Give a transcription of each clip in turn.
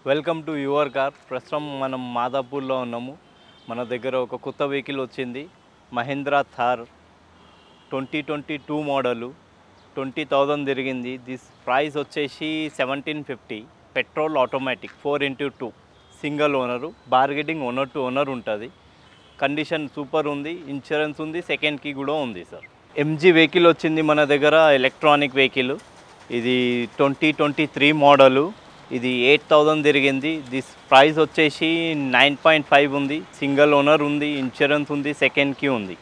Welcome to your car. ప్రస్తుతం మనం మాదాపూర్లో ఉన్నాము. మన దగ్గర ఒక కొత్త వెహికల్ వచ్చింది, మహీంద్రా థార్ 2022 మోడలు. 20,000 తిరిగింది. దిస్ ప్రైస్ వచ్చేసి 1750. Petrol automatic 4x2 single owner. Bargaining owner to owner ఉంటుంది. కండిషన్ సూపర్ ఉంది. ఇన్సూరెన్స్ ఉంది, సెకండ్ కీ కూడా ఉంది సార్. ఎంజీ వెహికల్ వచ్చింది మన దగ్గర, ఎలక్ట్రానిక్ వెహికల్. ఇది 2023 మోడలు. ఇది 8,000 తిరిగింది. దిస్ ప్రైస్ వచ్చేసి 9.5 ఉంది. సింగిల్ ఓనర్ ఉంది, ఇన్సూరెన్స్ ఉంది, సెకండ్ కీ ఉంది.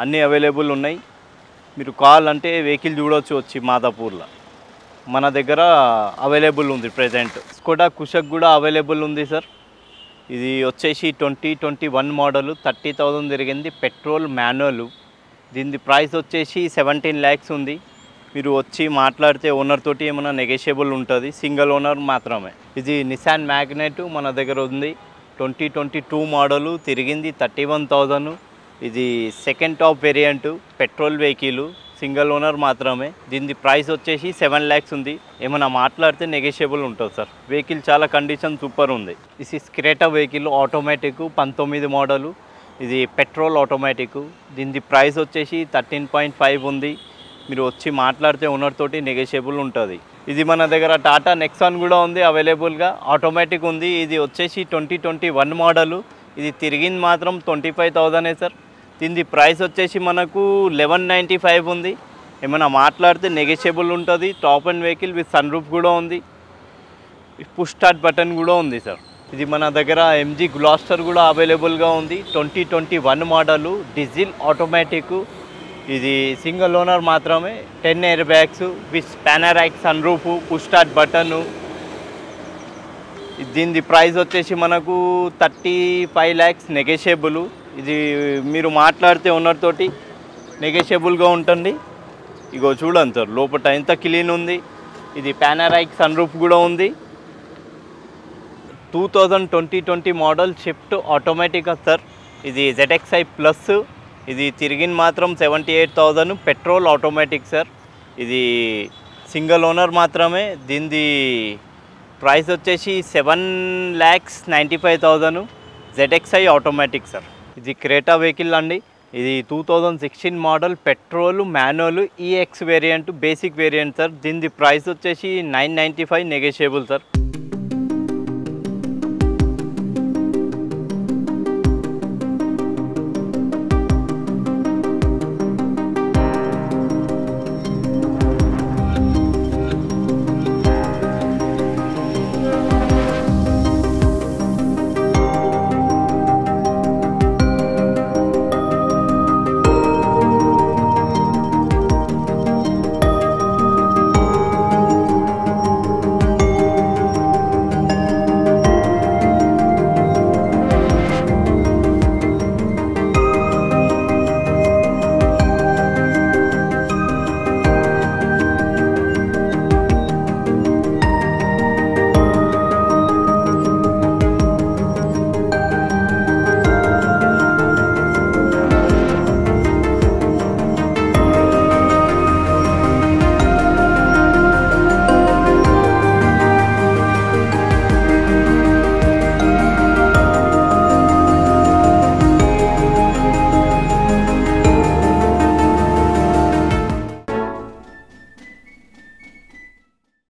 అన్నీ అవైలబుల్ ఉన్నాయి. మీరు కావాలంటే వెహికల్ చూడవచ్చు వచ్చి మాదాపూర్లో. మన దగ్గర అవైలబుల్ ఉంది ప్రజెంట్. స్కోడా కుషక్ కూడా అవైలబుల్ ఉంది సార్. ఇది వచ్చేసి 2021 మోడలు, 30,000 తిరిగింది. Petrol manual. దీని ప్రైస్ వచ్చేసి 17 lakhs ఉంది. మీరు వచ్చి మాట్లాడితే ఓనర్ తోటి ఏమైనా నెగోషియబుల్ ఉంటుంది. సింగిల్ ఓనర్ మాత్రమే. ఇది నిసాన్ మ్యాగ్నెట్ మన దగ్గర ఉంది. 2022 మోడలు, తిరిగింది 31,000. ఇది second top variant, petrol vehicle, single owner మాత్రమే. దీని ప్రైస్ వచ్చేసి 7 lakhs ఉంది. ఏమైనా మాట్లాడితే నెగోషియబుల్ ఉంటుంది సార్. వెహికల్ చాలా కండిషన్ సూపర్ ఉంది. This is Creta vehicle, automatic, 19 model. ఇది పెట్రోల్ ఆటోమేటిక్. దీని ప్రైస్ వచ్చేసి 13.5 ఉంది. మీరు వచ్చి మాట్లాడితే ఓనర్ తోటి నెగోషియబుల్ ఉంటుంది. ఇది మన దగ్గర టాటా నెక్సాన్ కూడా ఉంది అవైలబుల్గా, ఆటోమేటిక్ ఉంది. ఇది వచ్చేసి 2021 మోడలు. ఇది తిరిగింది మాత్రం 25,000 సార్. దీని ప్రైస్ వచ్చేసి మనకు 1195 ఉంది. ఏమైనా మాట్లాడితే నెగోషియబుల్ ఉంటుంది. Top and vehicle with sun roof కూడా ఉంది. పుష్ స్టార్ట్ బటన్ కూడా ఉంది సార్. ఇది మన దగ్గర ఎంజీ గ్లాస్టర్ కూడా అవైలబుల్గా ఉంది. 2021 మోడలు, డీజిల్, ఆటోమేటిక్. ఇది సింగిల్ ఓనర్ మాత్రమే. 10 air bags with panoramic sunroof, push start button. దీని ప్రైస్ వచ్చేసి మనకు 35 lakhs నెగోషియబుల్. ఇది మీరు మాట్లాడితే ఓనర్ తోటి నెగోషియబుల్గా ఉంటుంది. ఇగో చూడండి సార్, లోపల ఎంత క్లీన్ ఉంది. ఇది పానరైక్ సన్ రూఫ్ కూడా ఉంది. 2020 మోడల్, షిఫ్ట్ ఆటోమేటిక్ సార్. ఇది ZXi ప్లస్. ఇది తిరిగింది మాత్రం 78,000. Petrol automatic sir. ఇది సింగిల్ ఓనర్ మాత్రమే. దీని ప్రైస్ వచ్చేసి 7,95,000. ZXi automatic sir. ఇది క్రేటా వెహికల్ అండి. ఇది 2016 model, petrol manual, EX variant, basic variant sir. దీని ప్రైస్ వచ్చేసి 995 నెగోషియబుల్ సార్.